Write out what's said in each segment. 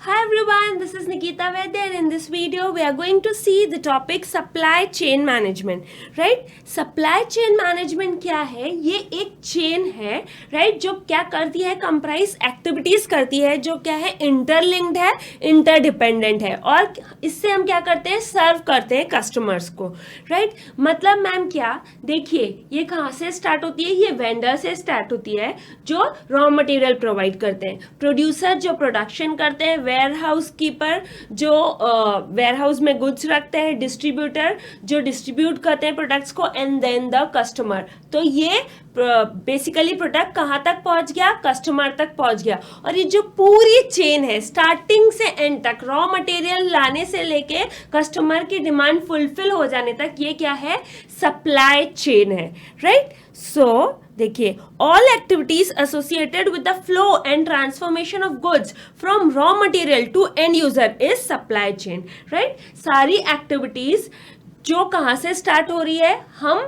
Hi everyone, this is Nikita Vaidya and in this video we are going to see the topic supply chain management, right? Supply chain management क्या है? ये एक chain है, right? जो क्या करती है, कंप्राइज एक्टिविटीज करती है, जो क्या है, इंटरलिंक्ड है, इंटरडिपेंडेंट है, और इससे हम क्या करते हैं, सर्व करते हैं कस्टमर्स को, right? मतलब मैम क्या, देखिए ये कहाँ से स्टार्ट होती है, ये वेंडर से स्टार्ट होती है जो रॉ मटेरियल प्रोवाइड करते हैं, प्रोड्यूसर जो प्रोडक्शन करते हैं, वेयर हाउस कीपर जो वेयर हाउस में गुड्स रखते हैं, डिस्ट्रीब्यूटर जो डिस्ट्रीब्यूट करते हैं प्रोडक्ट्स को, एंड देन द कस्टमर। तो ये बेसिकली प्रोडक्ट कहाँ तक पहुंच गया, कस्टमर तक पहुंच गया। और ये जो पूरी चेन है स्टार्टिंग से एंड तक, रॉ मटेरियल लाने से लेके कस्टमर की डिमांड फुलफिल हो जाने तक, ये क्या है, सप्लाई चेन है, राइट? सो देखिए, all activities associated with the flow and transformation of goods from raw material to end user is supply chain, right? सारी एक्टिविटीज जो कहाँ से स्टार्ट हो रही है, हम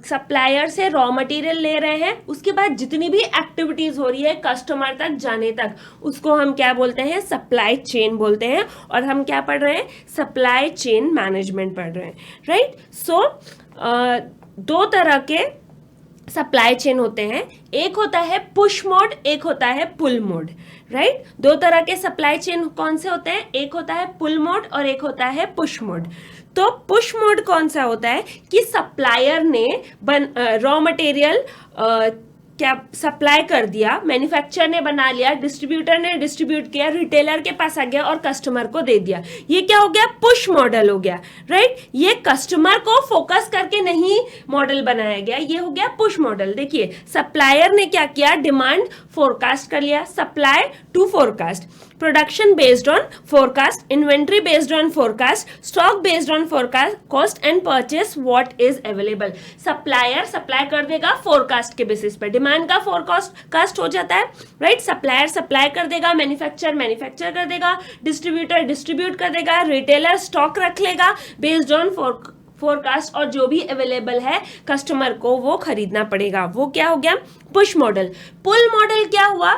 सप्लायर से रॉ मटेरियल ले रहे हैं, उसके बाद जितनी भी एक्टिविटीज हो रही है कस्टमर तक जाने तक, उसको हम क्या बोलते हैं, सप्लाई चेन बोलते हैं। और हम क्या पढ़ रहे हैं, सप्लाई चेन मैनेजमेंट पढ़ रहे हैं, राइट? सो दो तरह के सप्लाई चेन होते हैं, एक होता है पुश मोड, एक होता है पुल मोड, राइट? दो तरह के सप्लाई चेन कौन से होते हैं, एक होता है पुल मोड और एक होता है पुश मोड। तो पुश मोड कौन सा होता है कि सप्लायर ने रॉ मटेरियल क्या सप्लाई कर दिया, मैन्युफैक्चरर ने बना लिया, डिस्ट्रीब्यूटर ने डिस्ट्रीब्यूट किया, रिटेलर के पास आ गया और कस्टमर को दे दिया, ये क्या हो गया, पुश मॉडल हो गया, राइट? ये कस्टमर को फोकस करके नहीं मॉडल बनाया गया, ये हो गया पुश मॉडल। देखिए, सप्लायर ने क्या किया, डिमांड फोरकास्ट कर लिया, supply to forecast, production based on forecast, inventory based on forecast, stock based on forecast, cost and purchase what is available. Supplier supply कर देगा फोरकास्ट के बेसिस पर, डिमांड का फोरकास्ट हो जाता है, राइट? सप्लायर सप्लाई कर देगा, मैन्युफैक्चर कर देगा, डिस्ट्रीब्यूटर डिस्ट्रीब्यूट कर देगा, रिटेलर स्टॉक रख लेगा बेस्ड ऑन फोरकास्ट, और जो भी अवेलेबल है कस्टमर को वो खरीदना पड़ेगा। वो क्या हो गया, पुश मॉडल। पुल मॉडल क्या हुआ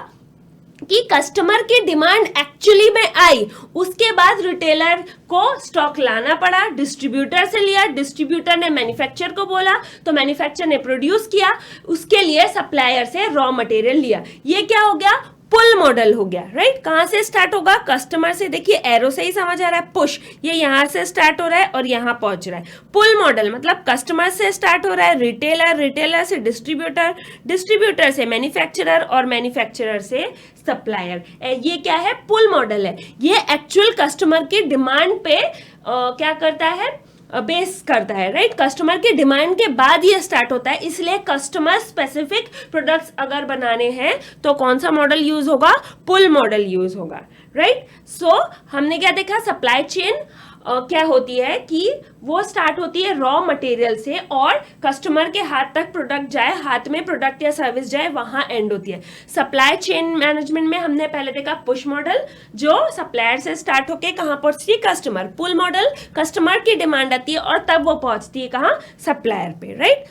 कि कस्टमर की डिमांड एक्चुअली में आई, उसके बाद रिटेलर को स्टॉक लाना पड़ा, डिस्ट्रीब्यूटर से लिया, डिस्ट्रीब्यूटर ने मैन्युफैक्चरर को बोला तो मैन्युफैक्चरर ने प्रोड्यूस किया, उसके लिए सप्लायर से रॉ मटेरियल लिया। ये क्या हो गया, पुल मॉडल हो गया, राइट? कहां से स्टार्ट होगा, कस्टमर से। देखिए एरो से ही समझ आ रहा है, पुश ये यहां से स्टार्ट हो रहा है और यहां पहुंच रहा है। पुल मॉडल मतलब कस्टमर से स्टार्ट हो रहा है, रिटेलर से डिस्ट्रीब्यूटर से मैन्युफैक्चरर और मैन्युफैक्चरर से सप्लायर। ये क्या है, पुल मॉडल है। ये एक्चुअल कस्टमर की डिमांड पे क्या करता है, बेस करता है, राइट? कस्टमर की डिमांड के बाद ये स्टार्ट होता है, इसलिए कस्टमर स्पेसिफिक प्रोडक्ट्स अगर बनाने हैं तो कौन सा मॉडल यूज होगा, पुल मॉडल यूज होगा, राइट? सो हमने क्या देखा, सप्लाई चेन क्या होती है कि वो स्टार्ट होती है रॉ मटेरियल से और कस्टमर के हाथ तक प्रोडक्ट जाए, हाथ में प्रोडक्ट या सर्विस जाए, वहां एंड होती है। सप्लाई चेन मैनेजमेंट में हमने पहले देखा पुश मॉडल, जो सप्लायर से स्टार्ट होके कहां पहुंचती है, कस्टमर। पुल मॉडल, कस्टमर की डिमांड आती है और तब वो पहुंचती है कहां, सप्लायर पे, right?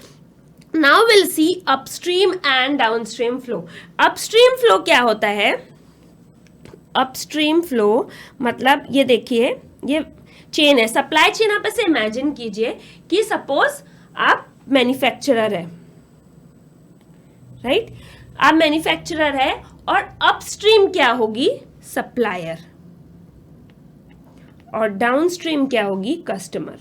Now will see upstream and downstream flow. Upstream flow क्या होता है, अपस्ट्रीम फ्लो मतलब ये देखिए, ये चेन है, सप्लाई चेन। आप ऐसे इमेजिन कीजिए कि सपोज आप मैन्युफैक्चरर है, राइट? आप मैन्युफैक्चरर है और अपस्ट्रीम क्या होगी, सप्लायर, और डाउनस्ट्रीम क्या होगी, कस्टमर,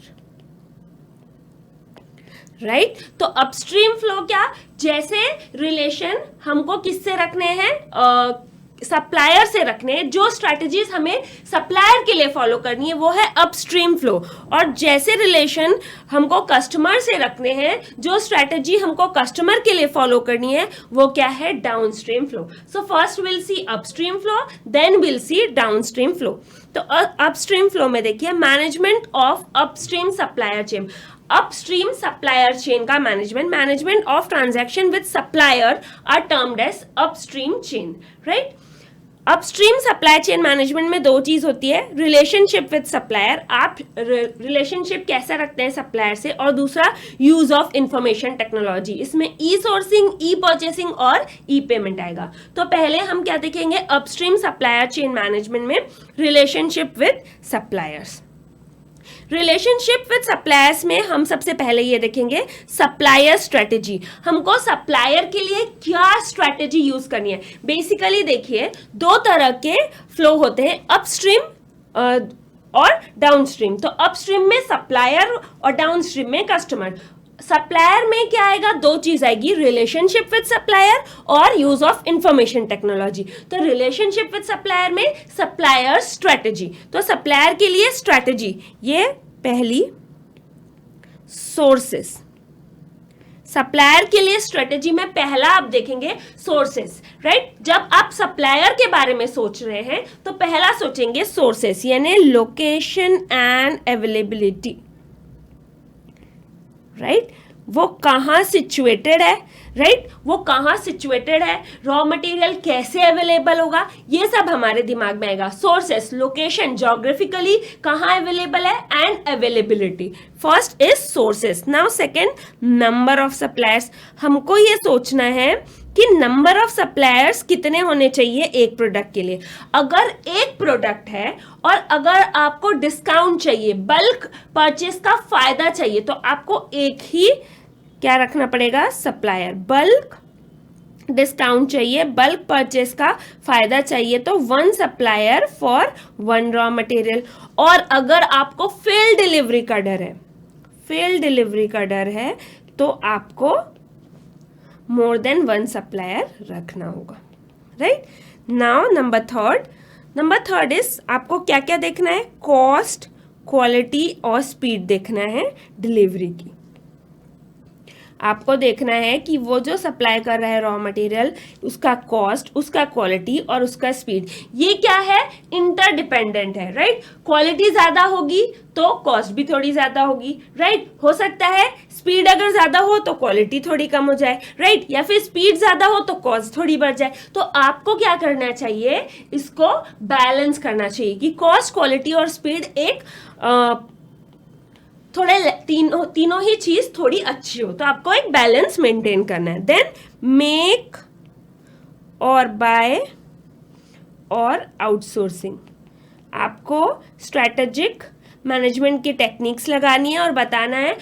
राइट? तो अपस्ट्रीम फ्लो क्या, जैसे रिलेशन हमको किससे रखने हैं, सप्लायर से रखने हैं, जो स्ट्रैटेजीज हमें सप्लायर के लिए फॉलो करनी है वो है अपस्ट्रीम फ्लो। और जैसे रिलेशन हमको कस्टमर से रखने हैं, जो स्ट्रैटेजी हमको कस्टमर के लिए फॉलो करनी है वो क्या है, downstream flow. So first will see upstream flow, then will see downstream flow. तो अपस्ट्रीम फ्लो में देखिए, management of upstream supplier chain, upstream supplier chain का management of transaction with supplier are termed as upstream chain, right? Upstream supply chain management में दो चीज होती है, relationship with supplier, आप रिलेशनशिप कैसा रखते हैं सप्लायर से, और दूसरा यूज ऑफ इंफॉर्मेशन टेक्नोलॉजी। इसमें ई सोर्सिंग, ई परचेसिंग और ई पेमेंट आएगा। तो पहले हम क्या देखेंगे, अपस्ट्रीम सप्लायर चेन मैनेजमेंट में relationship with suppliers. Relationship with suppliers में हम सबसे पहले ये देखेंगे सप्लायर स्ट्रेटेजी। हमको सप्लायर के लिए क्या स्ट्रेटेजी यूज करनी है। बेसिकली देखिए, दो तरह के फ्लो होते हैं, अपस्ट्रीम और डाउनस्ट्रीम। तो अपस्ट्रीम में सप्लायर और डाउनस्ट्रीम में कस्टमर। सप्लायर में क्या आएगा, दो चीज आएगी, रिलेशनशिप विद सप्लायर और यूज ऑफ इंफॉर्मेशन टेक्नोलॉजी। तो रिलेशनशिप विद सप्लायर में सप्लायर स्ट्रेटेजी। तो सप्लायर के लिए स्ट्रेटेजी, ये पहली सोर्सेस। सप्लायर के लिए स्ट्रेटेजी में पहला आप देखेंगे सोर्सेस, राइट। जब आप सप्लायर के बारे में सोच रहे हैं तो पहला सोचेंगे सोर्सेस, यानी लोकेशन एंड अवेलेबिलिटी, राइट। वो कहाँ सिचुएटेड है, राइट, वो कहाँ सिचुएटेड है, रॉ मटेरियल कैसे अवेलेबल होगा, ये सब हमारे दिमाग में आएगा। सोर्सेस, लोकेशन, ज्योग्राफिकली कहाँ अवेलेबल है, and availability. First is sources. Now second, number of suppliers. हमको ये सोचना है कि नंबर ऑफ सप्लायर्स कितने होने चाहिए एक प्रोडक्ट के लिए। अगर एक प्रोडक्ट है और अगर आपको डिस्काउंट चाहिए, बल्क परचेस का फायदा चाहिए, तो आपको एक ही क्या रखना पड़ेगा, सप्लायर। बल्क डिस्काउंट चाहिए, बल्क परचेस का फायदा चाहिए, तो one supplier for one raw material. और अगर आपको फेल डिलीवरी का डर है, फेल डिलीवरी का डर है, तो आपको मोर देन वन सप्लायर रखना होगा, right. Now number third is आपको क्या क्या देखना है, कॉस्ट, क्वालिटी और स्पीड देखना है डिलीवरी की। आपको देखना है कि वो जो सप्लाई कर रहा है रॉ मटेरियल, उसका कॉस्ट, उसका क्वालिटी और उसका स्पीड, ये क्या है, इंटरडिपेंडेंट है, राइट। क्वालिटी ज्यादा होगी तो कॉस्ट भी थोड़ी ज्यादा होगी, राइट। हो सकता है स्पीड अगर ज्यादा हो तो क्वालिटी थोड़ी कम हो जाए, राइट, या फिर स्पीड ज्यादा हो तो कॉस्ट थोड़ी बढ़ जाए। तो आपको क्या करना चाहिए, इसको बैलेंस करना चाहिए कि कॉस्ट, क्वालिटी और स्पीड एक थोड़े तीनों ही चीज थोड़ी अच्छी हो। तो आपको एक बैलेंस मेंटेन करना है। देन मेक और बाय और आउटसोर्सिंग। आपको स्ट्रैटेजिक मैनेजमेंट की टेक्निक्स लगानी है और बताना है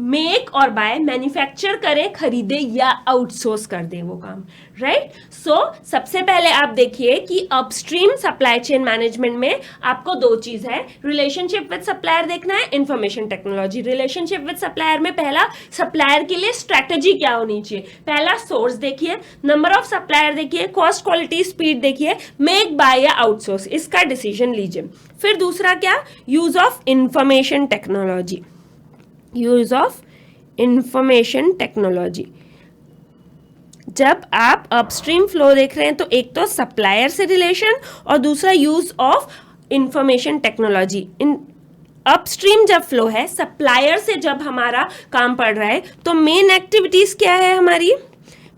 मेक और बाय, मैन्युफैक्चर करें, खरीदे या आउटसोर्स कर दें वो काम, राइट। सो सबसे पहले आप देखिए कि अपस्ट्रीम सप्लाई चेन मैनेजमेंट में आपको दो चीज है, रिलेशनशिप विद सप्लायर देखना है, information technology. Relationship with supplier में पहला सप्लायर के लिए स्ट्रैटेजी क्या होनी चाहिए, पहला सोर्स देखिए, नंबर ऑफ सप्लायर देखिए, कॉस्ट, क्वालिटी, स्पीड देखिए, मेक, बाय या आउटसोर्स, इसका डिसीजन लीजिए। फिर दूसरा क्या, use of information technology. Use of information technology. जब आप अपस्ट्रीम फ्लो देख रहे हैं तो एक तो सप्लायर से रिलेशन और दूसरा use of information technology. Upstream जब फ्लो है, सप्लायर से जब हमारा काम पड़ रहा है, तो मेन एक्टिविटीज क्या है हमारी,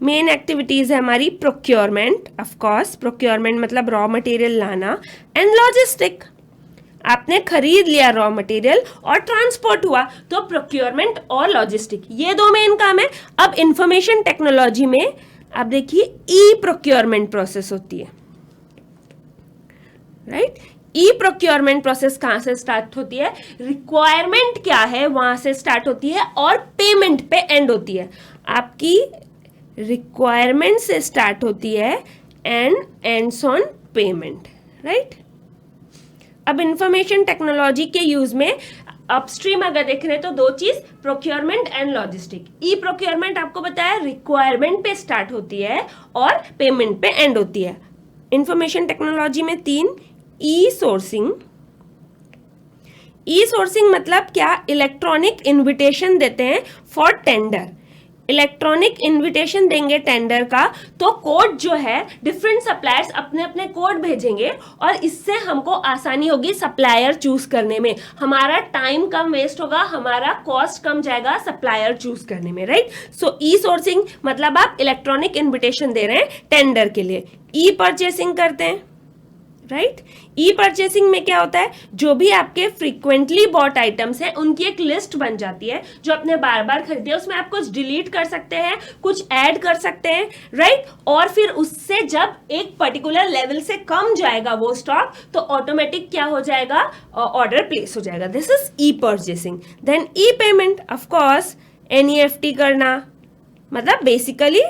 मेन एक्टिविटीज है हमारी प्रोक्योरमेंट, ऑफ कोर्स प्रोक्योरमेंट मतलब रॉ मटेरियल लाना, एंड लॉजिस्टिक। आपने खरीद लिया रॉ मटेरियल और ट्रांसपोर्ट हुआ, तो प्रोक्योरमेंट और लॉजिस्टिक, ये दो मेन काम है। अब इंफॉर्मेशन टेक्नोलॉजी में आप देखिए ई प्रोक्योरमेंट प्रोसेस होती है, राइट। ई प्रोक्योरमेंट प्रोसेस कहां से स्टार्ट होती है, रिक्वायरमेंट क्या है वहां से स्टार्ट होती है और पेमेंट पे एंड होती है। आपकी रिक्वायरमेंट से स्टार्ट होती है and ends on payment, right. अब इंफॉर्मेशन टेक्नोलॉजी के यूज में अपस्ट्रीम अगर देख रहे हैं तो दो चीज, procurement and logistic. E procurement आपको बताया रिक्वायरमेंट पे स्टार्ट होती है और पेमेंट पे एंड होती है। इंफॉर्मेशन टेक्नोलॉजी में तीन, ई सोर्सिंग। ई सोर्सिंग मतलब क्या, इलेक्ट्रॉनिक इन्विटेशन देते हैं फॉर टेंडर। इलेक्ट्रॉनिक इनविटेशन देंगे टेंडर का, तो कोड जो है डिफरेंट सप्लायर्स अपने अपने कोड भेजेंगे और इससे हमको आसानी होगी सप्लायर चूज करने में, हमारा टाइम कम वेस्ट होगा, हमारा कॉस्ट कम जाएगा सप्लायर चूज करने में, राइट। सो ई सोर्सिंग मतलब आप इलेक्ट्रॉनिक इनविटेशन दे रहे हैं टेंडर के लिए। ई परचेसिंग करते हैं, राइट। ई परचेसिंग में क्या होता है, जो भी आपके फ्रीक्वेंटली बॉट आइटम्स हैं उनकी एक लिस्ट बन जाती है जो आपने बार बार खरीदे, उसमें आप कुछ डिलीट कर सकते हैं, कुछ ऐड कर सकते हैं, राइट। और फिर उससे जब एक पर्टिकुलर लेवल से कम जाएगा वो स्टॉक तो ऑटोमेटिक क्या हो जाएगा, ऑर्डर प्लेस हो जाएगा। This is e purchasing. Then e payment, of course NEFT करना, मतलब बेसिकली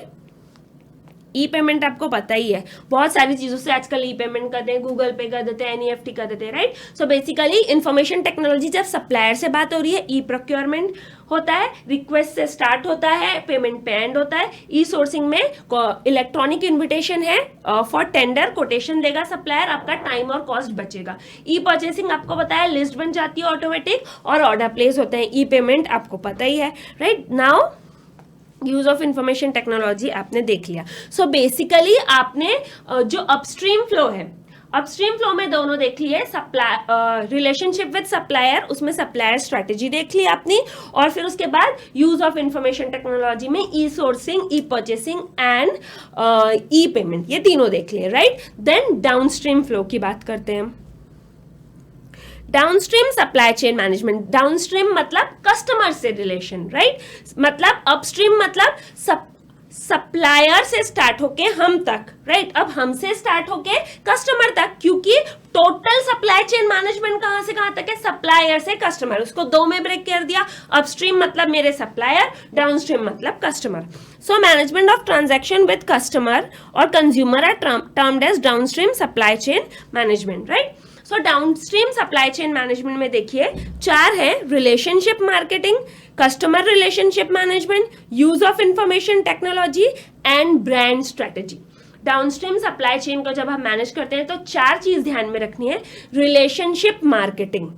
ई पेमेंट आपको पता ही है, बहुत सारी चीजों से आजकल ई पेमेंट करते हैं, गूगल पे कर देते हैं, एनईएफटी कर देते हैं, right. So basically information technology, जब सप्लायर से बात हो रही है, ई प्रोक्योरमेंट होता है, रिक्वेस्ट से स्टार्ट होता है, पेमेंट पे एंड होता है। ई सोर्सिंग में इलेक्ट्रॉनिक इन्विटेशन है, फॉर टेंडर कोटेशन देगा सप्लायर, आपका टाइम और कॉस्ट बचेगा। ई परचेसिंग आपको पता है, लिस्ट बन जाती है ऑटोमेटिक और ऑर्डर प्लेस होते हैं। ई पेमेंट आपको पता ही है, right. Now use of information technology आपने देख लिया। सो बेसिकली आपने जो अपस्ट्रीम फ्लो है, अपस्ट्रीम फ्लो में दोनों देख लिए, सप्लाई रिलेशनशिप विद सप्लायर, उसमें सप्लायर स्ट्रेटेजी देख ली आपने, और फिर उसके बाद यूज ऑफ इंफॉर्मेशन टेक्नोलॉजी में e sourcing, e purchasing and e payment, ये तीनों देख लिए, राइट। देन डाउनस्ट्रीम फ्लो की बात करते हैं। Downstream supply chain management, downstream मतलब कस्टमर से रिलेशन, राइट। मतलब अपस्ट्रीम मतलब सप्लायर से स्टार्ट होके हम तक, राइट। अब हमसे स्टार्ट होके कस्टमर तक, क्योंकि टोटल सप्लाई चेन मैनेजमेंट कहां से कहां तक है, सप्लायर से कस्टमर, उसको दो में ब्रेक कर दिया। अपस्ट्रीम मतलब मेरे सप्लायर, डाउनस्ट्रीम मतलब customer. So management of transaction with customer और consumer are termed as downstream supply chain management, right. So downstream supply chain management में देखिए चार है, relationship marketing, customer relationship management, use of information technology and brand strategy. Downstream supply chain को जब हम manage करते हैं तो चार चीज ध्यान में रखनी है। Relationship marketing,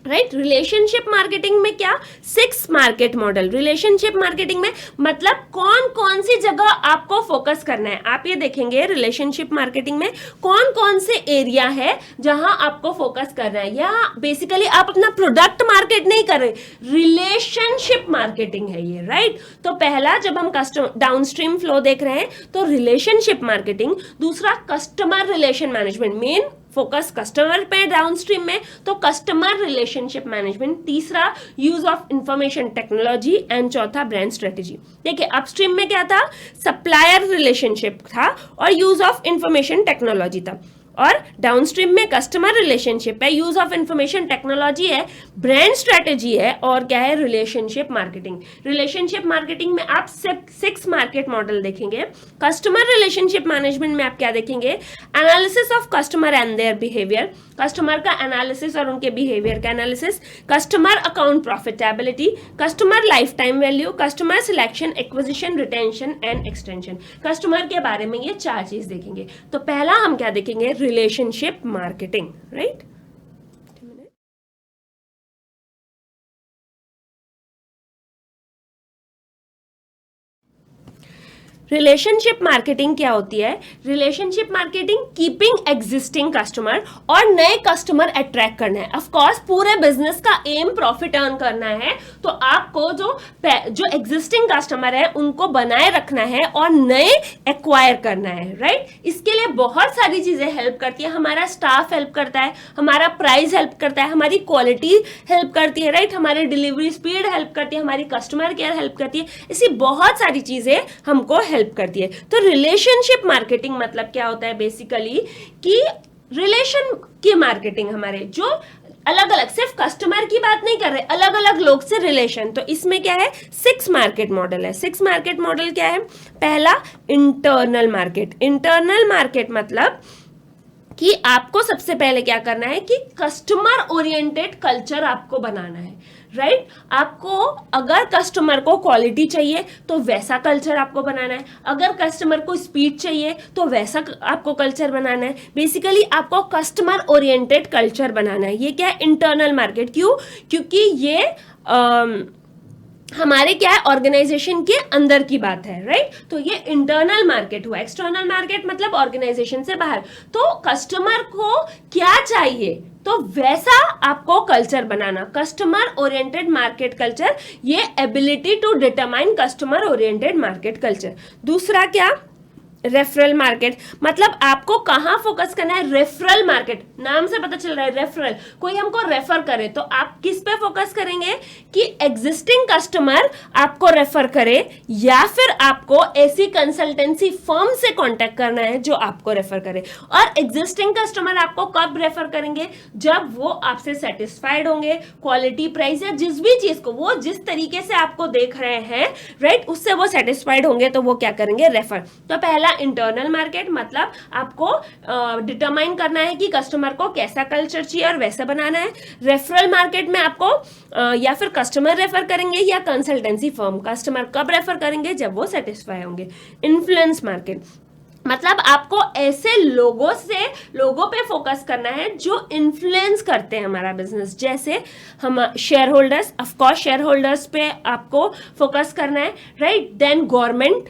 right. Relationship marketing में क्या, 6 मार्केट मॉडल। रिलेशनशिप मार्केटिंग में मतलब कौन कौन सी जगह आपको फोकस करना है, आप ये देखेंगे रिलेशनशिप मार्केटिंग में कौन कौन से एरिया है जहां आपको फोकस करना है। या बेसिकली आप अपना प्रोडक्ट मार्केट नहीं कर रहे, रिलेशनशिप मार्केटिंग है ये, राइट। तो पहला जब हम कस्टमर डाउनस्ट्रीम फ्लो देख रहे हैं तो रिलेशनशिप मार्केटिंग, दूसरा customer relation management, main focus customer पे डाउनस्ट्रीम में, तो कस्टमर रिलेशनशिप मैनेजमेंट, तीसरा use of information technology and चौथा ब्रांड स्ट्रेटेजी। देखिए अपस्ट्रीम में क्या था, सप्लायर रिलेशनशिप था और यूज ऑफ इंफॉर्मेशन टेक्नोलॉजी था, और डाउनस्ट्रीम में कस्टमर रिलेशनशिप है, यूज ऑफ इंफॉर्मेशन टेक्नोलॉजी है, ब्रांड स्ट्रेटेजी है, और क्या है, रिलेशनशिप मार्केटिंग। रिलेशनशिप मार्केटिंग में आप सिर्फ 6 मार्केट मॉडल देखेंगे। कस्टमर रिलेशनशिप मैनेजमेंट में आप क्या देखेंगे, analysis of customer and their behaviour, customer का एनालिसिस और उनके बिहेवियर का analysis, customer account profitability, customer lifetime value, customer selection, acquisition, retention and extension. Customer के बारे में ये चार चीज देखेंगे। तो पहला हम क्या देखेंगे, relationship marketing, right. Relationship marketing क्या होती है, relationship marketing keeping existing customer और नए कस्टमर अट्रैक्ट करना है। ऑफ कोर्स पूरे बिजनेस का एम प्रॉफिट अर्न करना है, तो आपको जो एग्जिस्टिंग कस्टमर है उनको बनाए रखना है और नए एक्वायर करना है, राइट। इसके लिए बहुत सारी चीजें हेल्प करती है, हमारा स्टाफ हेल्प करता है, हमारा प्राइस हेल्प करता है, हमारी क्वालिटी हेल्प करती है, राइट, हमारी डिलीवरी स्पीड हेल्प करती है, हमारी कस्टमर केयर हेल्प करती है, ऐसी बहुत सारी चीजें हमको हेल्प करती है। तो रिलेशनशिप मार्केटिंग मतलब क्या होता है, बेसिकली कि रिलेशन की मार्केटिंग, हमारे जो अलग अलग, सिर्फ कस्टमर की बात नहीं कर रहे, अलग अलग लोग से रिलेशन। तो इसमें क्या है, 6 मार्केट मॉडल है। 6 मार्केट मॉडल क्या है, पहला इंटरनल मार्केट। इंटरनल मार्केट मतलब कि आपको सबसे पहले क्या करना है कि कस्टमर ओरिएंटेड कल्चर आपको बनाना है, राइट। आपको अगर कस्टमर को क्वालिटी चाहिए तो वैसा कल्चर आपको बनाना है, अगर कस्टमर को स्पीड चाहिए तो वैसा आपको कल्चर बनाना है। बेसिकली आपको कस्टमर ओरिएंटेड कल्चर बनाना है। ये क्या है, इंटरनल मार्केट। क्यों, क्योंकि ये हमारे क्या है, ऑर्गेनाइजेशन के अंदर की बात है, राइट। तो ये इंटरनल मार्केट हुआ। एक्सटर्नल मार्केट मतलब ऑर्गेनाइजेशन से बाहर। तो कस्टमर को क्या चाहिए तो वैसा आपको कल्चर बनाना, कस्टमर ओरिएंटेड मार्केट कल्चर, ये ability to determine customer oriented market culture. दूसरा क्या, रेफरल मार्केट, मतलब आपको कहाँ फोकस करना है, रेफरल मार्केट, नाम से पता चल रहा है रेफरल, कोई हमको रेफर करे तो आप किस पे फोकस करेंगे कि एग्जिस्टिंग कस्टमर आपको रेफर करे या फिर आपको ऐसी कंसल्टेंसी फर्म से कांटेक्ट करना है जो आपको रेफर करे। और एग्जिस्टिंग कस्टमर आपको कब रेफर करेंगे, जब वो आपसे सेटिस्फाइड होंगे, क्वालिटी, प्राइस या जिस भी चीज को वो जिस तरीके से आपको देख रहे हैं, राइट, उससे वो सेटिस्फाइड होंगे तो वो क्या करेंगे, रेफर। तो पहला इंटरनल मार्केट, मतलब आपको डिटरमाइन करना है कि कस्टमर को कैसा कल्चर चाहिए और वैसा बनाना है। रेफरल मार्केट में आपको या फिर कस्टमर रेफर करेंगे या कंसल्टेंसी फर्म। कस्टमर कब रेफर करेंगे, जब वो सेटिस्फाई होंगे। इन्फ्लुएंस मार्केट, मतलब आपको ऐसे लोगों पे फोकस करना है जो इन्फ्लुएंस करते हैं हमारा बिजनेस, जैसे हम share holders, of course share holders पे आपको फोकस करना है, right. Then government,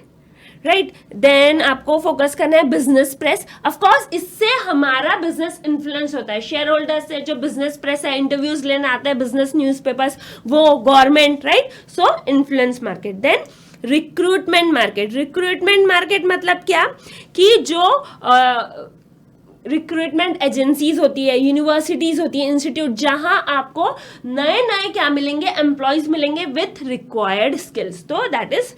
right, then आपको फोकस करना है बिजनेस प्रेस, ऑफ कोर्स इससे हमारा बिजनेस इन्फ्लुएंस होता है। शेयर होल्डर से जो बिजनेस प्रेस है, इंटरव्यूज लेना आता है, बिजनेस न्यूज़पेपर्स, वो government, right. So influence market. Then recruitment market. Recruitment market मतलब क्या कि जो रिक्रूटमेंट एजेंसीज होती है, यूनिवर्सिटीज होती है, इंस्टीट्यूट, जहां आपको नए नए क्या मिलेंगे, एम्प्लॉयज मिलेंगे विथ रिक्वायर्ड स्किल्स, तो that is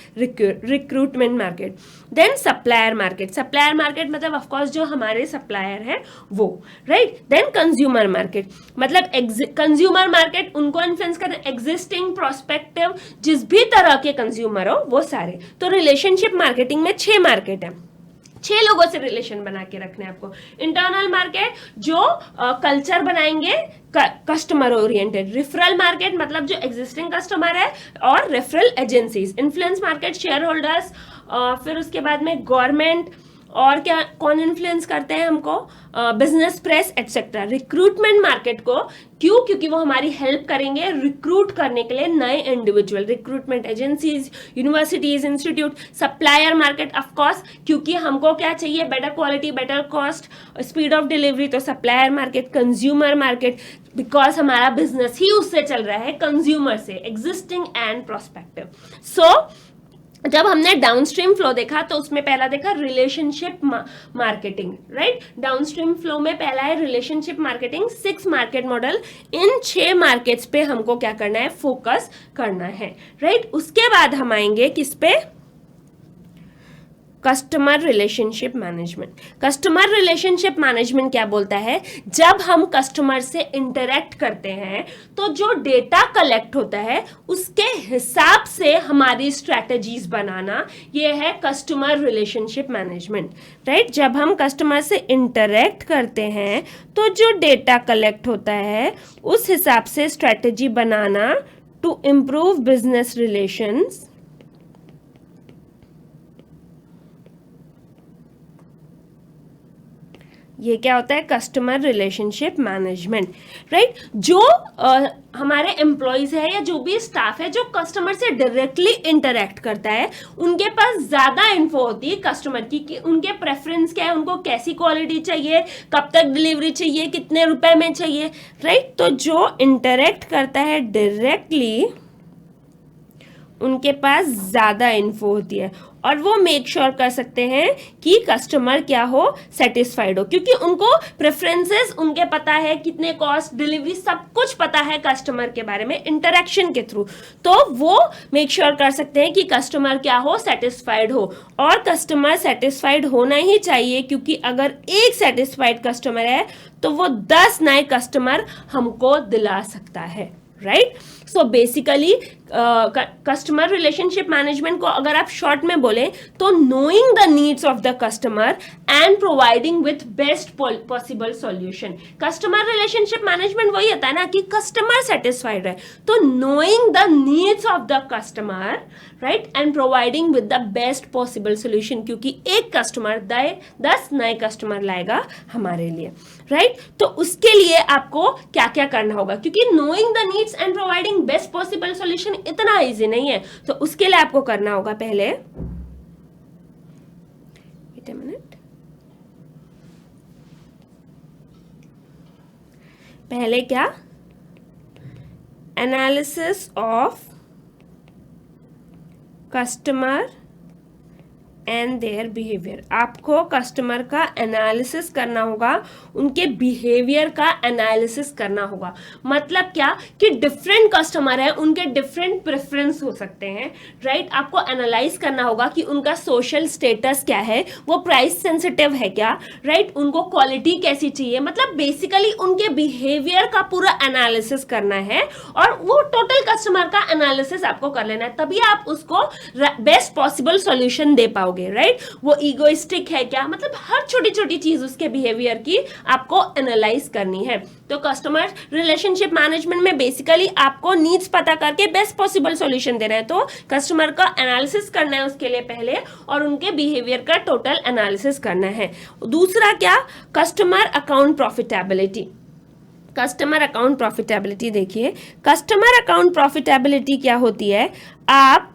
recruitment market. Then supplier market. Supplier market मतलब ऑफकोर्स जो हमारे सप्लायर है वो, राइट। देन कंज्यूमर मार्केट, मतलब कंज्यूमर मार्केट उनको इन्फ्लुएंस करना, एग्जिस्टिंग, प्रोस्पेक्टिव, जिस भी तरह के कंज्यूमर हो वो सारे। तो रिलेशनशिप मार्केटिंग में 6 मार्केट है, 6 लोगों से रिलेशन बना के रखने आपको। इंटरनल मार्केट जो कल्चर बनाएंगे कस्टमर ओरिएंटेड। रेफरल मार्केट मतलब जो एग्जिस्टिंग कस्टमर है, और referral agencies. Influence market share holders, फिर उसके बाद में गवर्नमेंट, और क्या कौन इन्फ्लुएंस करते हैं हमको, business press etcetera. Recruitment market को क्यों, क्योंकि वो हमारी हेल्प करेंगे रिक्रूट करने के लिए नए individual, recruitment agencies, universities, institute. Supplier market of course, क्योंकि हमको क्या चाहिए, better quality, better cost, speed of delivery, तो supplier market. Consumer market, because हमारा बिजनेस ही उससे चल रहा है, कंज्यूमर से, एग्जिस्टिंग एंड प्रोस्पेक्टिव। सो जब हमने डाउनस्ट्रीम फ्लो देखा तो उसमें पहला देखा relationship marketing, right. Downstream flow में पहला है रिलेशनशिप मार्केटिंग। 6 मार्केट मॉडल, इन 6 मार्केट्स पे हमको क्या करना है, फोकस करना है, राइट। उसके बाद हम आएंगे किस पे, customer relationship management. Customer relationship management क्या बोलता है, जब हम कस्टमर से इंटरेक्ट करते हैं तो जो डेटा कलेक्ट होता है उसके हिसाब से हमारी स्ट्रैटेजीज बनाना, ये है कस्टमर रिलेशनशिप मैनेजमेंट, राइट। जब हम कस्टमर से इंटरेक्ट करते हैं तो जो डेटा कलेक्ट होता है उस हिसाब से स्ट्रैटेजी बनाना टू इम्प्रूव बिजनेस रिलेशंस, ये क्या होता है, कस्टमर रिलेशनशिप मैनेजमेंट, राइट। जो हमारे एम्प्लॉयज है या जो भी स्टाफ है जो कस्टमर से डायरेक्टली इंटरेक्ट करता है, उनके पास ज्यादा इन्फो होती है कस्टमर की, कि उनके प्रेफरेंस क्या है, उनको कैसी क्वालिटी चाहिए, कब तक डिलीवरी चाहिए, कितने रुपए में चाहिए, राइट। तो जो इंटरेक्ट करता है डायरेक्टली उनके पास ज्यादा इन्फो होती है, और वो मेक श्योर कर सकते हैं कि कस्टमर क्या हो, सेटिस्फाइड हो, क्योंकि उनको प्रेफरेंसेस उनके पता है, कितने कॉस्ट, डिलीवरी, सब कुछ पता है कस्टमर के बारे में इंटरेक्शन के थ्रू। तो वो मेक श्योर कर सकते हैं कि कस्टमर क्या हो, सेटिस्फाइड हो। और कस्टमर सेटिस्फाइड होना ही चाहिए, क्योंकि अगर एक सेटिस्फाइड कस्टमर है तो वो 10 नए कस्टमर हमको दिला सकता है, right. So basically customer relationship management को अगर आप शॉर्ट में बोले तो knowing the needs of the customer and providing with best possible solution. Customer relationship management वही होता है ना कि कस्टमर सेटिस्फाइड है, तो knowing the needs of the customer, right, and providing with the best possible solution, क्योंकि एक customer 10 नए कस्टमर लाएगा हमारे लिए, राइट। तो उसके लिए आपको क्या क्या करना होगा, क्योंकि knowing the needs and providing best possible solution इतना इजी नहीं है, तो उसके लिए आपको करना होगा पहले, वेट अ मिनट, पहले क्या, analysis of customer and their behaviour. आपको कस्टमर का एनालिसिस करना होगा, उनके बिहेवियर का एनालिसिस करना होगा। मतलब क्या कि डिफरेंट कस्टमर है, उनके डिफरेंट प्रेफरेंस हो सकते हैं, राइट। आपको एनालाइज करना होगा कि उनका सोशल स्टेटस क्या है, वो प्राइस सेंसिटिव है क्या, राइट, उनको क्वालिटी कैसी चाहिए, मतलब बेसिकली उनके बिहेवियर का पूरा एनालिसिस करना है और वो टोटल कस्टमर का एनालिसिस आपको कर लेना है, तभी आप उसको बेस्ट पॉसिबल सॉल्यूशन दे पाओगे, राइट। वो ईगोइस्टिक है क्या, मतलब हर छोटी छोटी चीज उसके बिहेवियर की आपको एनालाइज करनी है। तो कस्टमर रिलेशनशिप मैनेजमेंट में बेसिकली आपको नीड्स पता करके बेस्ट पॉसिबल सॉल्यूशन देना है। तो कस्टमर का एनालिसिस करना है उसके लिए पहले, और उनके बिहेवियर का टोटल एनालिसिस करना है। दूसरा क्या, customer account profitability. Customer account profitability देखिए, कस्टमर अकाउंट प्रॉफिटेबिलिटी क्या होती है, आप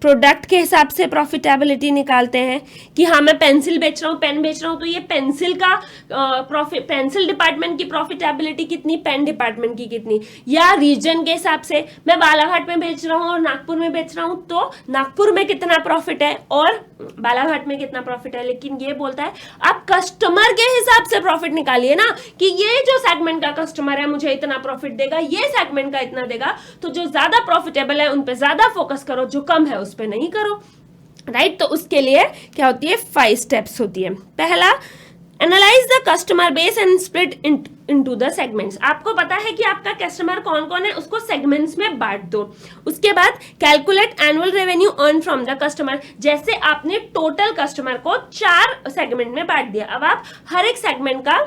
प्रोडक्ट के हिसाब से प्रॉफिटेबिलिटी निकालते हैं कि हाँ मैं पेंसिल बेच रहा हूँ, पेन बेच रहा हूँ, तो ये पेंसिल का प्रॉफिट, पेंसिल डिपार्टमेंट की प्रॉफिटेबिलिटी कितनी, पेन डिपार्टमेंट की कितनी, या रीजन के हिसाब से मैं बालाघाट में बेच रहा हूँ और नागपुर में बेच रहा हूँ, तो नागपुर में कितना प्रॉफिट है और बालाघाट में कितना प्रॉफिट है। लेकिन ये बोलता है आप कस्टमर के हिसाब से प्रॉफिट निकालिए ना, कि ये जो सेगमेंट का कस्टमर है मुझे इतना प्रॉफिट देगा, ये सेगमेंट का इतना देगा, तो जो ज्यादा प्रॉफिटेबल है उन पे ज्यादा फोकस करो, जो कम है उस पे नहीं करो, राइट। तो उसके लिए क्या होती है, 5 स्टेप्स होती है। पहला, analyse the customer base and split into the segments. आपको पता है कि आपका कस्टमर कौन कौन है, उसको सेगमेंट्स में बांट दो। उसके बाद calculate annual revenue earn from the customer. जैसे आपने टोटल कस्टमर को 4 सेगमेंट में बांट दिया, अब आप हर एक सेगमेंट का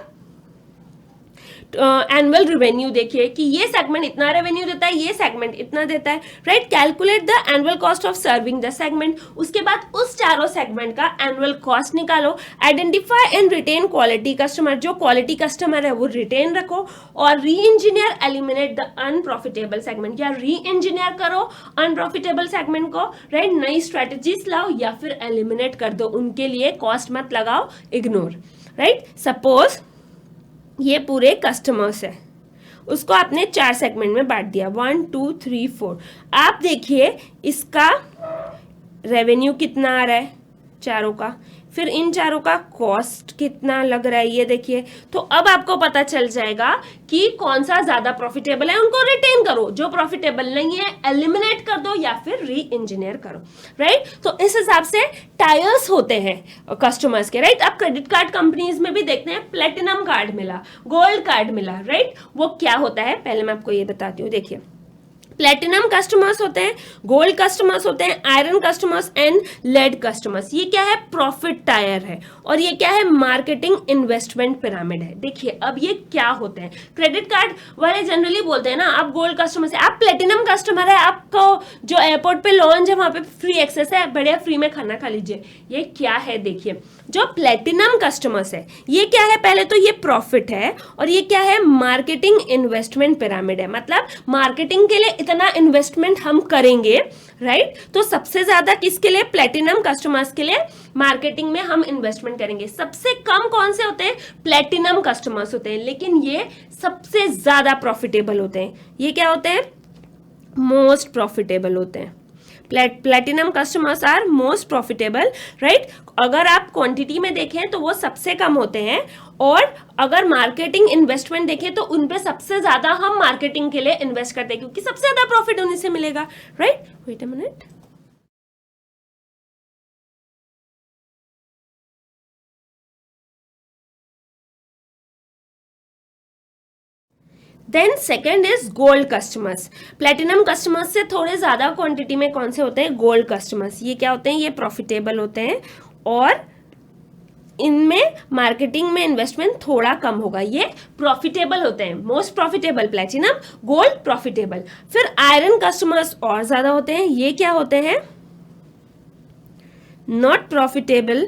एनुअल रेवेन्यू देखिए कि ये सेगमेंट इतना रेवेन्यू देता है, ये सेगमेंट इतना देता है, right. Calculate the annual cost of serving the segment. उसके बाद उस चारों सेगमेंट का एनुअल कॉस्ट निकालो। Identify and retain quality customer. जो क्वालिटी कस्टमर है वो रिटेन रखो, और reengineer eliminate the unprofitable segment. या री इंजीनियर करो अनप्रॉफिटेबल सेगमेंट को, राइट। नई स्ट्रेटेजीज लाओ या फिर एलिमिनेट कर दो, उनके लिए कॉस्ट मत लगाओ, इग्नोर, राइट। सपोज ये पूरे कस्टमर्स है, उसको आपने 4 सेगमेंट में बांट दिया, 1 2 3 4। आप देखिए इसका रेवेन्यू कितना आ रहा है चारों का, फिर इन चारों का कॉस्ट कितना लग रहा है, ये देखिए। तो अब आपको पता चल जाएगा कि कौन सा ज्यादा प्रॉफिटेबल है, उनको रिटेन करो, जो प्रॉफिटेबल नहीं है एलिमिनेट कर दो या फिर री इंजीनियर करो, राइट। तो इस हिसाब से टायर्स होते हैं कस्टमर्स के, राइट। आप क्रेडिट कार्ड कंपनीज में भी देखते हैं, प्लेटिनम कार्ड मिला, गोल्ड कार्ड मिला, राइट। वो क्या होता है पहले मैं आपको ये बताती हूँ। देखिए, प्लेटिनम कस्टमर्स होते हैं, गोल्ड कस्टमर्स होते हैं, iron customers and lead customers. ये क्या है, प्रॉफिट टायर है, और ये क्या है, मार्केटिंग इन्वेस्टमेंट पिरामिड है। देखिए अब ये क्या होते हैं, क्रेडिट कार्ड वाले जनरली बोलते हैं ना आप गोल्ड कस्टमर से, आप प्लेटिनम कस्टमर है, आपको जो एयरपोर्ट पे लॉन्च है वहां पे फ्री एक्सेस है, बढ़िया फ्री में खाना खा लीजिए। ये क्या है, देखिए जो प्लेटिनम कस्टमर्स है ये क्या है, पहले तो ये प्रॉफिट है, और ये क्या है, मार्केटिंग इन्वेस्टमेंट पिरामिड है। मतलब मार्केटिंग के लिए इतना इन्वेस्टमेंट हम करेंगे, राइट। तो सबसे ज्यादा किसके लिए, प्लेटिनम कस्टमर्स के लिए मार्केटिंग में हम इन्वेस्टमेंट करेंगे। सबसे कम कौन से होते हैं, प्लेटिनम कस्टमर्स होते हैं, लेकिन ये सबसे ज्यादा प्रॉफिटेबल होते हैं। ये क्या होते हैं, मोस्ट प्रॉफिटेबल होते हैं। Platinum customers are most profitable, right. अगर आप क्वांटिटी में देखें तो वो सबसे कम होते हैं, और अगर मार्केटिंग इन्वेस्टमेंट देखें तो उन पे सबसे ज्यादा हम मार्केटिंग के लिए इन्वेस्ट करते हैं, क्योंकि सबसे ज्यादा प्रॉफिट उन्हीं से मिलेगा, right. Wait a minute. Then second is gold customers. Platinum customers से थोड़े ज्यादा क्वांटिटी में कौन से होते हैं, गोल्ड कस्टमर्स। ये क्या होते हैं, ये प्रॉफिटेबल होते हैं, और इनमें मार्केटिंग में इन्वेस्टमेंट थोड़ा कम होगा। ये प्रॉफिटेबल होते हैं, most profitable platinum, gold profitable. फिर आयरन कस्टमर्स और ज्यादा होते हैं, ये क्या होते हैं, नॉट प्रॉफिटेबल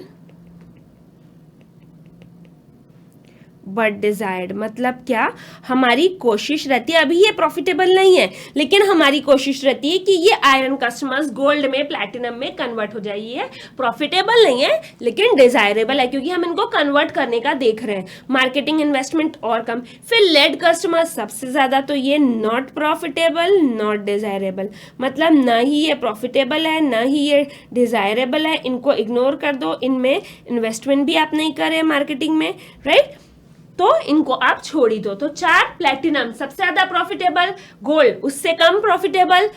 बट डिजायर्ड। मतलब क्या, हमारी कोशिश रहती है, अभी ये प्रॉफिटेबल नहीं है लेकिन हमारी कोशिश रहती है कि ये आयरन कस्टमर्स गोल्ड में, प्लैटिनम में कन्वर्ट हो जाए। ये प्रॉफिटेबल नहीं है लेकिन डिजायरेबल है क्योंकि हम इनको कन्वर्ट करने का देख रहे हैं। मार्केटिंग इन्वेस्टमेंट और कम। फिर लेड कस्टमर्स सबसे ज्यादा, तो ये नॉट प्रॉफिटेबल नॉट डिजायरेबल। मतलब ना ही ये प्रॉफिटेबल है ना ही ये डिजायरेबल है, इनको इग्नोर कर दो, इनमें इन्वेस्टमेंट भी आप नहीं कर रहे मार्केटिंग में, राइट? तो इनको आप छोड़ ही दो। तो 4 प्लैटिनम सबसे ज्यादा प्रॉफिटेबल, गोल्ड उससे कम प्रॉफिटेबल,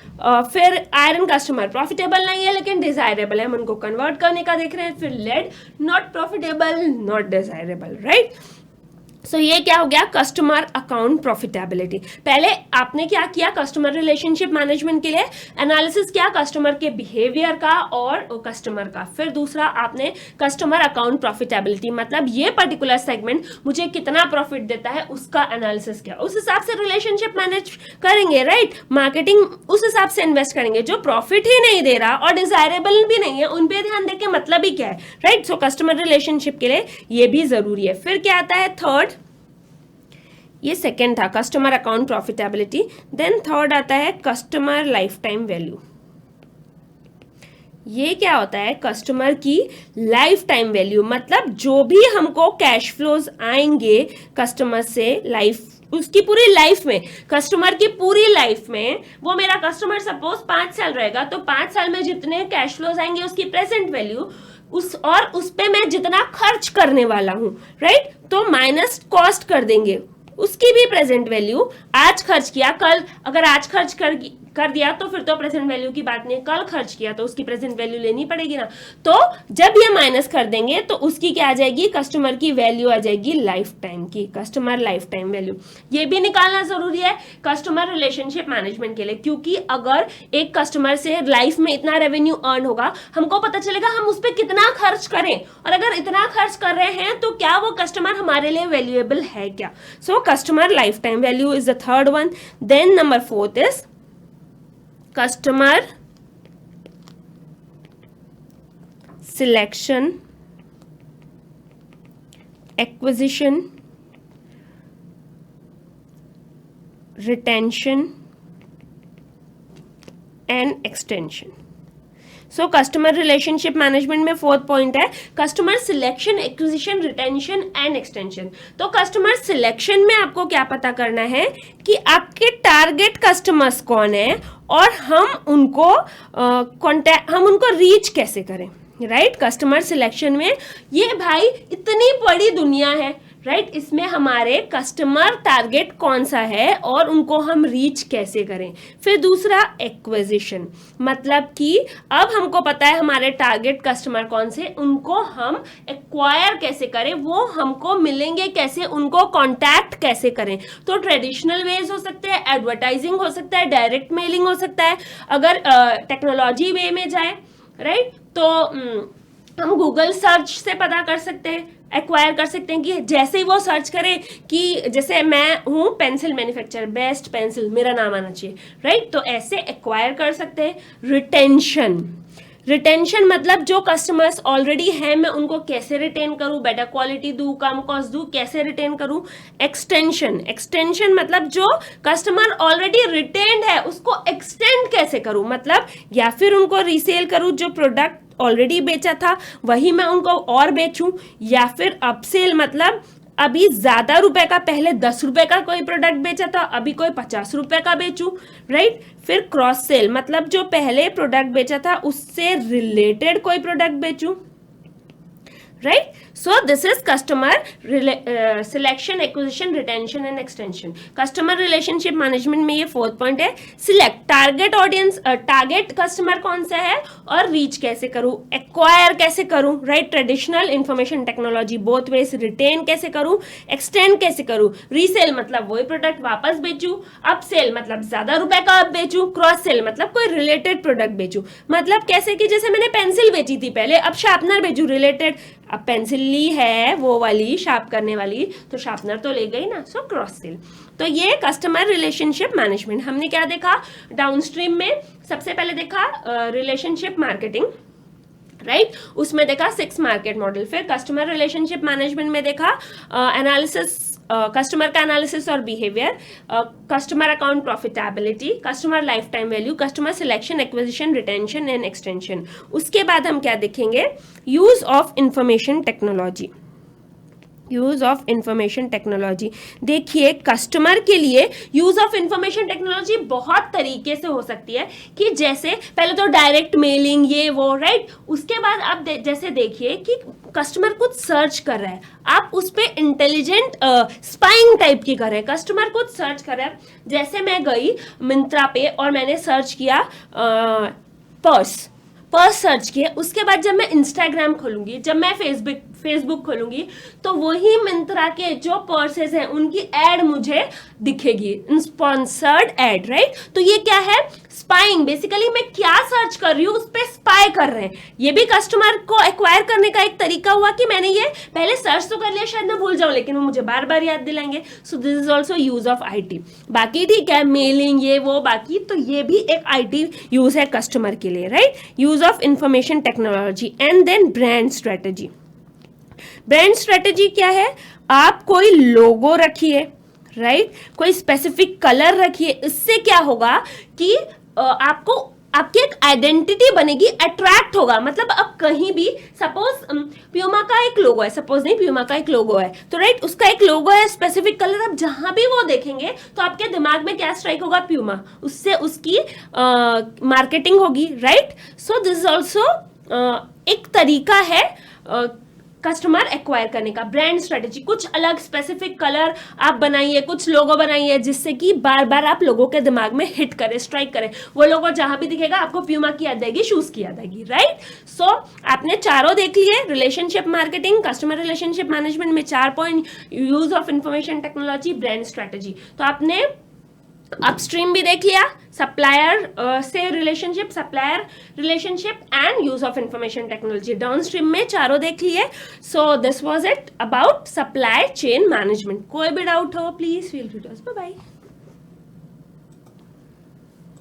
फिर आयरन कस्टमर प्रॉफिटेबल नहीं है लेकिन डिजायरेबल है, हम उनको कन्वर्ट करने का देख रहे हैं। फिर लेड not profitable not desirable, right? So ये क्या हो गया, कस्टमर अकाउंट प्रॉफिटेबिलिटी। पहले आपने क्या किया, कस्टमर रिलेशनशिप मैनेजमेंट के लिए एनालिसिस किया कस्टमर के बिहेवियर का और कस्टमर का। फिर दूसरा आपने कस्टमर अकाउंट प्रॉफिटेबिलिटी, मतलब ये पर्टिकुलर सेगमेंट मुझे कितना प्रॉफिट देता है उसका एनालिसिस किया, उस हिसाब से रिलेशनशिप मैनेज करेंगे, राइट? मार्केटिंग उस हिसाब से इन्वेस्ट करेंगे। जो प्रॉफिट ही नहीं दे रहा और डिजायरेबल भी नहीं है उन पे ध्यान देके मतलब ही क्या है, राइट? सो कस्टमर रिलेशनशिप के लिए ये भी जरूरी है। फिर क्या आता है, थर्ड, ये सेकेंड था customer account profitability. Then third आता है कस्टमर लाइफ टाइम वैल्यू। ये क्या होता है, कस्टमर की लाइफ टाइम वैल्यू, मतलब जो भी हमको कैश फ्लोज आएंगे कस्टमर से लाइफ, उसकी पूरी लाइफ में, कस्टमर की पूरी लाइफ में, वो मेरा कस्टमर सपोज 5 साल रहेगा तो 5 साल में जितने कैश फ्लोज आएंगे उसकी प्रेजेंट वैल्यू, उस पे मैं जितना खर्च करने वाला हूं, राइट? तो माइनस कॉस्ट कर देंगे, उसकी भी प्रेजेंट वैल्यू। आज खर्च किया, कल अगर आज खर्च कर दिया तो फिर तो प्रेजेंट वैल्यू की बात नहीं, कल खर्च किया तो उसकी प्रेजेंट वैल्यू लेनी पड़ेगी ना। तो जब ये माइनस कर देंगे तो उसकी क्या आ जाएगी, कस्टमर की वैल्यू आ जाएगी लाइफ टाइम की, कस्टमर लाइफ टाइम वैल्यू। ये भी निकालना जरूरी है कस्टमर रिलेशनशिप मैनेजमेंट के लिए, क्योंकि अगर एक कस्टमर से लाइफ में इतना रेवेन्यू अर्न होगा, हमको पता चलेगा हम उस पर कितना खर्च करें, और अगर इतना खर्च कर रहे हैं तो क्या वो कस्टमर हमारे लिए वैल्यूएबल है क्या। So customer lifetime value is the third one. Then number 4 is customer selection, acquisition, retention and extension. So customer relationship management में 4th पॉइंट है customer selection, acquisition, retention and extension. तो customer selection में आपको क्या पता करना है कि आपके टारगेट कस्टमर्स कौन है और हम उनको हम उनको रीच कैसे करें, राइट? कस्टमर सिलेक्शन में ये भाई इतनी बड़ी दुनिया है, राइट? इसमें हमारे कस्टमर टारगेट कौन सा है और उनको हम रीच कैसे करें। फिर दूसरा एक्विजिशन, मतलब कि अब हमको पता है हमारे टारगेट कस्टमर कौन से, उनको हम एक्वायर कैसे करें, वो हमको मिलेंगे कैसे, उनको कांटेक्ट कैसे करें। तो ट्रेडिशनल वेज हो सकते हैं, एडवर्टाइजिंग हो सकता है, डायरेक्ट मेलिंग हो सकता है, अगर टेक्नोलॉजी वे में जाए, राइट? तो हम गूगल सर्च से पता कर सकते हैं, एक्वायर कर सकते हैं कि जैसे ही वो सर्च करें कि जैसे मैं हूँ पेंसिल मैन्युफैक्चरर, बेस्ट पेंसिल मेरा नाम आना चाहिए, राइट? तो ऐसे एक्वायर कर सकते हैं। रिटेंशन मतलब जो कस्टमर्स ऑलरेडी हैं मैं उनको कैसे रिटेन करूं, बेटर क्वालिटी दूं, कम कॉस्ट दूं, कैसे रिटेन करूं। एक्सटेंशन मतलब जो कस्टमर ऑलरेडी रिटेन्ड है उसको एक्सटेंड कैसे करूं, मतलब या फिर उनको रीसेल करूं, जो प्रोडक्ट ऑलरेडी बेचा था वही मैं उनको और बेचूं, या फिर अपसेल मतलब अभी ज्यादा रुपए का, पहले 10 रुपए का कोई प्रोडक्ट बेचा था अभी कोई 50 रुपए का बेचूं, राइट? फिर क्रॉस सेल मतलब जो पहले प्रोडक्ट बेचा था उससे रिलेटेड कोई प्रोडक्ट बेचूं, right? So this is customer selection, acquisition, retention and extension. Customer relationship management में ये 4th पॉइंट है, select target audience, target customer कौन सा है और रीच कैसे करूं, एक्वायर कैसे करूं, right? Traditional, information technology, both ways, retain कैसे करूं, एक्सटेंड कैसे करूं, रीसेल मतलब वही प्रोडक्ट वापस बेचूं, अपसेल मतलब ज्यादा रुपए का अब बेचूं, क्रॉस सेल मतलब कोई रिलेटेड प्रोडक्ट बेचूं। मतलब कैसे कि जैसे मैंने पेंसिल बेची थी पहले, अब शार्पनर बेचूं रिलेटेड, अब पेंसिल ली है वो वाली शार्प करने वाली तो शार्पनर तो ले गई ना, सो क्रॉस सेल। तो ये कस्टमर रिलेशनशिप मैनेजमेंट। हमने क्या देखा डाउनस्ट्रीम में, सबसे पहले देखा रिलेशनशिप मार्केटिंग, राइट उसमें देखा 6 मार्केट मॉडल, फिर कस्टमर रिलेशनशिप मैनेजमेंट में देखा एनालिसिस, कस्टमर का एनालिसिस और behaviour, customer account profitability, customer lifetime value, customer selection, acquisition, retention and extension. उसके बाद हम क्या देखेंगे, use of information technology. Use of information technology, देखिए कस्टमर के लिए यूज ऑफ इंफॉर्मेशन टेक्नोलॉजी बहुत तरीके से हो सकती है, कि जैसे पहले तो डायरेक्ट मेलिंग ये वो, राइट। उसके बाद आप जैसे देखिए कि कस्टमर कुछ सर्च कर रहा है, आप उस पर इंटेलिजेंट स्पाइंग टाइप की कर रहे हैं, कस्टमर कुछ सर्च कर रहा है। जैसे मैं गई मिंत्रा पे और मैंने सर्च किया पर्स सर्च किया, उसके बाद जब मैं इंस्टाग्राम खोलूंगी, जब मैं फेसबुक खोलूंगी, तो वही मिंत्रा के जो पर्सेस हैं उनकी एड मुझे दिखेगी, स्पॉन्सर्ड एड, राइट। तो ये क्या है, स्पाइंग। बेसिकली मैं क्या सर्च कर रही हूँ उस पर स्पाई कर रहे हैं। ये भी कस्टमर को एक्वायर करने का एक तरीका हुआ कि मैंने ये पहले सर्च तो कर लिया, शायद मैं भूल जाऊं, लेकिन वो मुझे बार बार याद दिलाएंगे। So this is also use of IT। बाकी ठीक है, मेलिंग ये वो बाकी, तो ये भी एक IT यूज है कस्टमर के लिए, right. Use of information technology. And then brand strategy. Brand strategy क्या है, आप कोई लोगो रखिए, राइट, कोई स्पेसिफिक कलर रखिए। इससे क्या होगा कि आपको आपकी एक आइडेंटिटी बनेगी, अट्रैक्ट होगा। मतलब अब कहीं भी सपोज प्यूमा का एक लोगो है, सपोज नहीं, प्यूमा का एक लोगो है, तो राइट उसका एक लोगो है, स्पेसिफिक कलर, आप जहां भी वो देखेंगे तो आपके दिमाग में क्या स्ट्राइक होगा, प्यूमा। उससे उसकी मार्केटिंग होगी, right. So this is also एक तरीका है कस्टमर एक्वायर करने का। ब्रांड स्ट्रेटेजी, कुछ अलग स्पेसिफिक कलर आप बनाइए, कुछ लोगो बनाइए, जिससे कि बार बार आप लोगों के दिमाग में हिट करे, स्ट्राइक करे। वो लोगो जहां भी दिखेगा आपको प्यूमा की याद आएगी, शूज की याद आएगी, राइट। सो आपने चारों देख लिए, relationship marketing, customer relationship management में 4 point, use of information technology, brand strategy. तो आपने अपस्ट्रीम भी देख लिया, सप्लायर से relationship, supplier relationship and use of information technology. Downstream में चारों देख लिए। So this was it about supply chain management. कोई भी डाउट हो please feel free to ask. Bye bye.